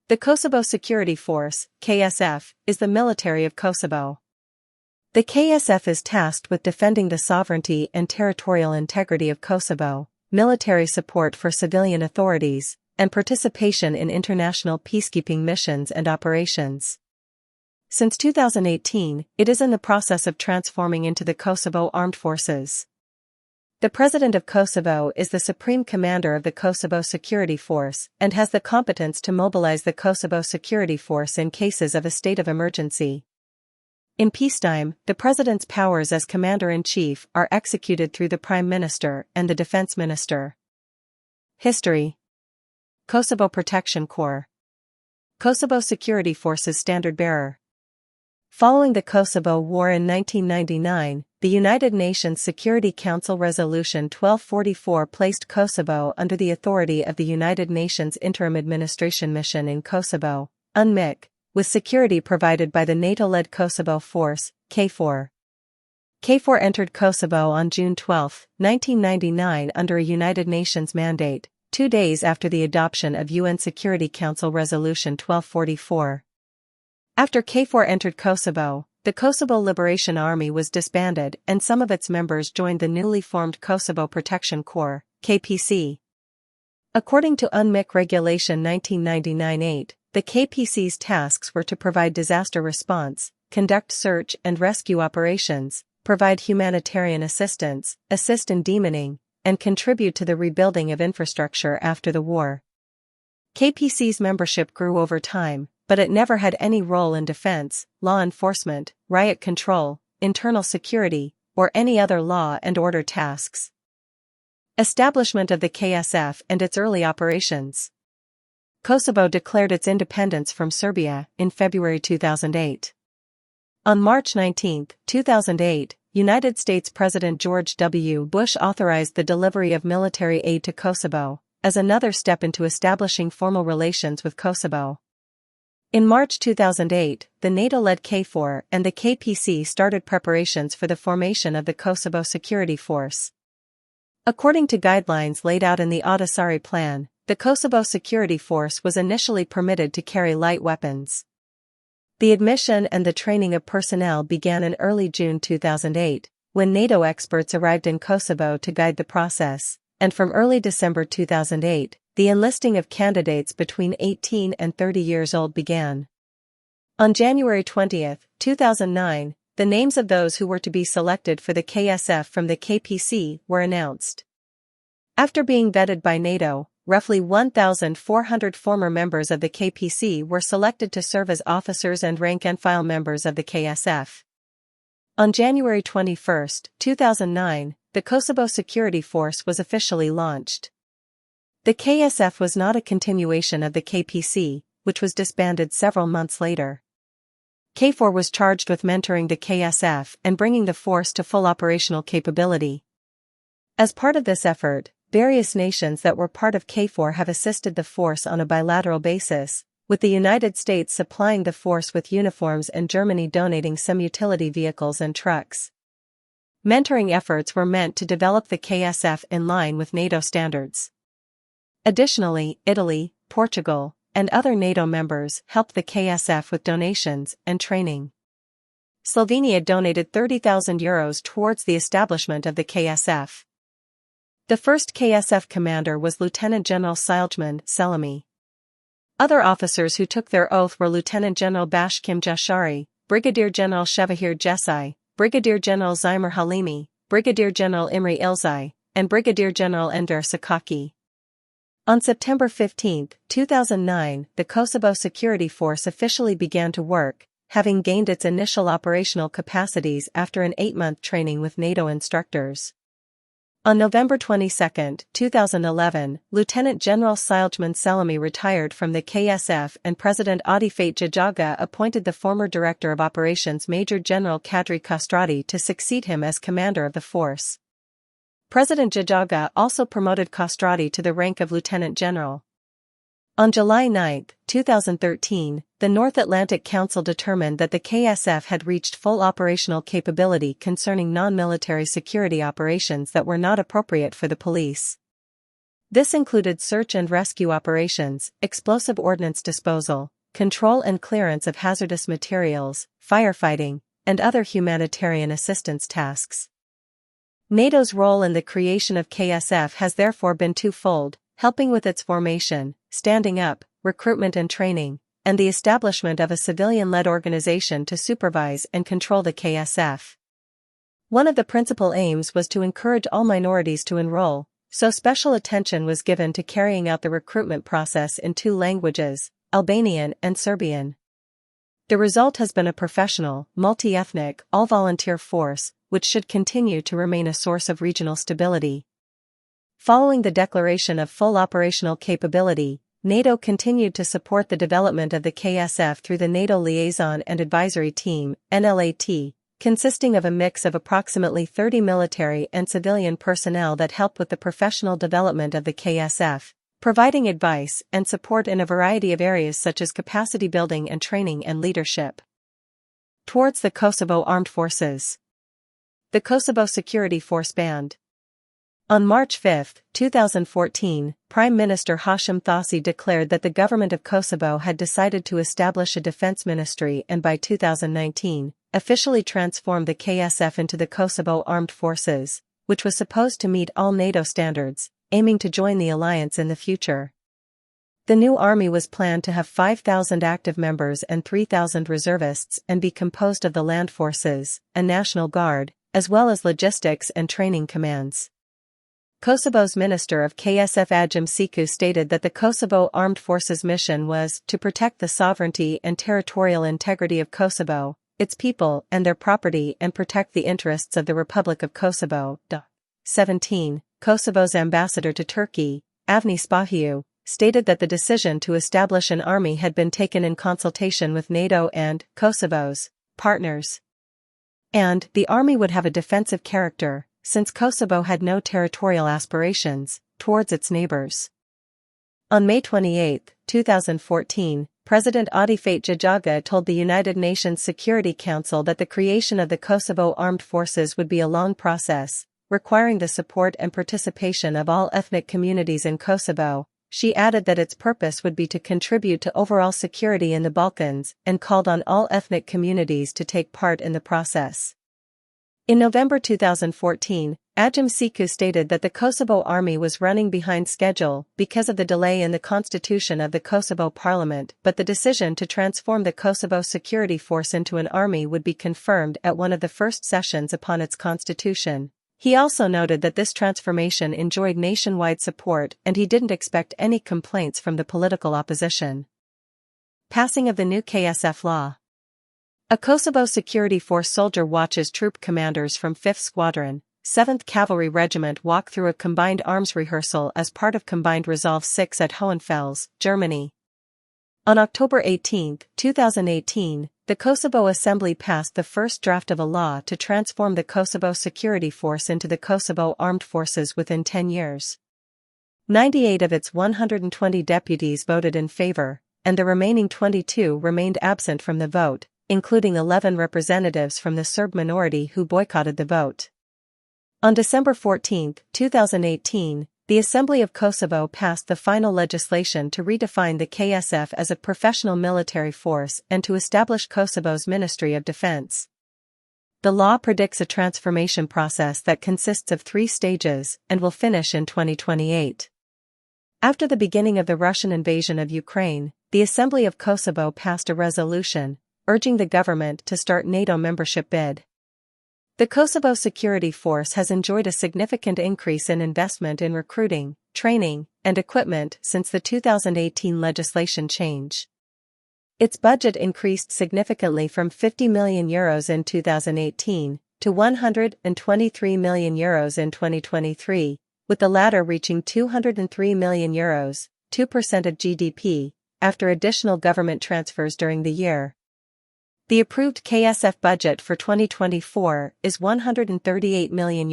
The Kosovo Security Force, KSF, is the military of Kosovo. The KSF is tasked with defending the sovereignty and territorial integrity of Kosovo, military support for civilian authorities, and participation in international peacekeeping missions and operations. Since 2018, it is in the process of transforming into the Kosovo Armed Forces. The President of Kosovo is the Supreme Commander of the Kosovo Security Force and has the competence to mobilize the Kosovo Security Force in cases of a state of emergency. In peacetime, the President's powers as Commander-in-Chief are executed through the Prime Minister and the Defense Minister. History. Kosovo Protection Corps. Kosovo Security Force's standard-bearer. Following the Kosovo War in 1999, the United Nations Security Council Resolution 1244 placed Kosovo under the authority of the United Nations Interim Administration Mission in Kosovo, UNMIK, with security provided by the NATO-led Kosovo Force, KFOR. KFOR entered Kosovo on June 12, 1999 under a United Nations mandate, 2 days after the adoption of UN Security Council Resolution 1244. After KFOR entered Kosovo, the Kosovo Liberation Army was disbanded and some of its members joined the newly formed Kosovo Protection Corps, KPC. According to UNMIK Regulation 1999-8, the KPC's tasks were to provide disaster response, conduct search and rescue operations, provide humanitarian assistance, assist in demining, and contribute to the rebuilding of infrastructure after the war. KPC's membership grew over time, but it never had any role in defense, law enforcement, riot control, internal security, or any other law and order tasks. Establishment of the KSF and its early operations. Kosovo declared its independence from Serbia in February 2008. On March 19, 2008, United States President George W. Bush authorized the delivery of military aid to Kosovo, as another step into establishing formal relations with Kosovo. In March 2008, the NATO-led KFOR and the KPC started preparations for the formation of the Kosovo Security Force. According to guidelines laid out in the Ahtisaari Plan, the Kosovo Security Force was initially permitted to carry light weapons. The admission and the training of personnel began in early June 2008, when NATO experts arrived in Kosovo to guide the process, and from early December 2008, the enlisting of candidates between 18 and 30 years old began. On January 20, 2009, the names of those who were to be selected for the KSF from the KPC were announced. After being vetted by NATO, roughly 1,400 former members of the KPC were selected to serve as officers and rank-and-file members of the KSF. On January 21, 2009, the Kosovo Security Force was officially launched. The KSF was not a continuation of the KPC, which was disbanded several months later. KFOR was charged with mentoring the KSF and bringing the force to full operational capability. As part of this effort, various nations that were part of KFOR have assisted the force on a bilateral basis, with the United States supplying the force with uniforms and Germany donating some utility vehicles and trucks. Mentoring efforts were meant to develop the KSF in line with NATO standards. Additionally, Italy, Portugal, and other NATO members helped the KSF with donations and training. Slovenia donated €30,000 towards the establishment of the KSF. The first KSF commander was Lieutenant General Salman Selimi. Other officers who took their oath were Lieutenant General Bashkim Jashari, Brigadier General Shevahir Jesai, Brigadier General Zymir Halimi, Brigadier General Imre Ilzai, and Brigadier General Ender Sakaki. On September 15, 2009, the Kosovo Security Force officially began to work, having gained its initial operational capacities after an 8-month training with NATO instructors. On November 22, 2011, Lieutenant General Salman Selimi retired from the KSF and President Adifate Jajaga appointed the former Director of Operations Major General Kadri Kostrati to succeed him as commander of the force. President Jajaga also promoted Kostrati to the rank of Lieutenant General. On July 9, 2013, the North Atlantic Council determined that the KSF had reached full operational capability concerning non-military security operations that were not appropriate for the police. This included search and rescue operations, explosive ordnance disposal, control and clearance of hazardous materials, firefighting, and other humanitarian assistance tasks. NATO's role in the creation of KSF has therefore been twofold, helping with its formation, standing up, recruitment and training, and the establishment of a civilian-led organization to supervise and control the KSF. One of the principal aims was to encourage all minorities to enroll, so special attention was given to carrying out the recruitment process in two languages, Albanian and Serbian. The result has been a professional, multi-ethnic, all-volunteer force, which should continue to remain a source of regional stability. Following the declaration of full operational capability, NATO continued to support the development of the KSF through the NATO Liaison and Advisory Team, NLAT, consisting of a mix of approximately 30 military and civilian personnel that help with the professional development of the KSF, providing advice and support in a variety of areas such as capacity building and training and leadership. Towards the Kosovo Armed Forces. The Kosovo Security Force banned. On March 5, 2014, Prime Minister Hashim Thasi declared that the government of Kosovo had decided to establish a defense ministry and by 2019, officially transform the KSF into the Kosovo Armed Forces, which was supposed to meet all NATO standards, aiming to join the alliance in the future. The new army was planned to have 5,000 active members and 3,000 reservists and be composed of the land forces, a National Guard, as well as logistics and training commands. Kosovo's Minister of KSF Ajim Siku stated that the Kosovo Armed Forces mission was to protect the sovereignty and territorial integrity of Kosovo, its people and their property and protect the interests of the Republic of Kosovo. 17. Kosovo's ambassador to Turkey, Avni Spahiu, stated that the decision to establish an army had been taken in consultation with NATO and Kosovo's partners. And the army would have a defensive character, since Kosovo had no territorial aspirations towards its neighbors. On May 28, 2014, President Adifate Jajaga told the United Nations Security Council that the creation of the Kosovo Armed Forces would be a long process, requiring the support and participation of all ethnic communities in Kosovo. She added that its purpose would be to contribute to overall security in the Balkans and called on all ethnic communities to take part in the process. In November 2014, Ajim Siku stated that the Kosovo army was running behind schedule because of the delay in the constitution of the Kosovo parliament, but the decision to transform the Kosovo Security Force into an army would be confirmed at one of the first sessions upon its constitution. He also noted that this transformation enjoyed nationwide support and he didn't expect any complaints from the political opposition. Passing of the new KSF law. A Kosovo Security Force soldier watches troop commanders from 5th Squadron, 7th Cavalry Regiment walk through a combined arms rehearsal as part of Combined Resolve 6 at Hohenfels, Germany. On October 18, 2018, the Kosovo Assembly passed the first draft of a law to transform the Kosovo Security Force into the Kosovo Armed Forces within 10 years. 98 of its 120 deputies voted in favor, and the remaining 22 remained absent from the vote, including 11 representatives from the Serb minority who boycotted the vote. On December 14, 2018, the Assembly of Kosovo passed the final legislation to redefine the KSF as a professional military force and to establish Kosovo's Ministry of Defense. The law predicts a transformation process that consists of 3 stages and will finish in 2028. After the beginning of the Russian invasion of Ukraine, the Assembly of Kosovo passed a resolution urging the government to start NATO membership bid. The Kosovo Security Force has enjoyed a significant increase in investment in recruiting, training, and equipment since the 2018 legislation change. Its budget increased significantly from €50 million in 2018 to €123 million in 2023, with the latter reaching €203 million, 2% of GDP, after additional government transfers during the year. The approved KSF budget for 2024 is €138 million.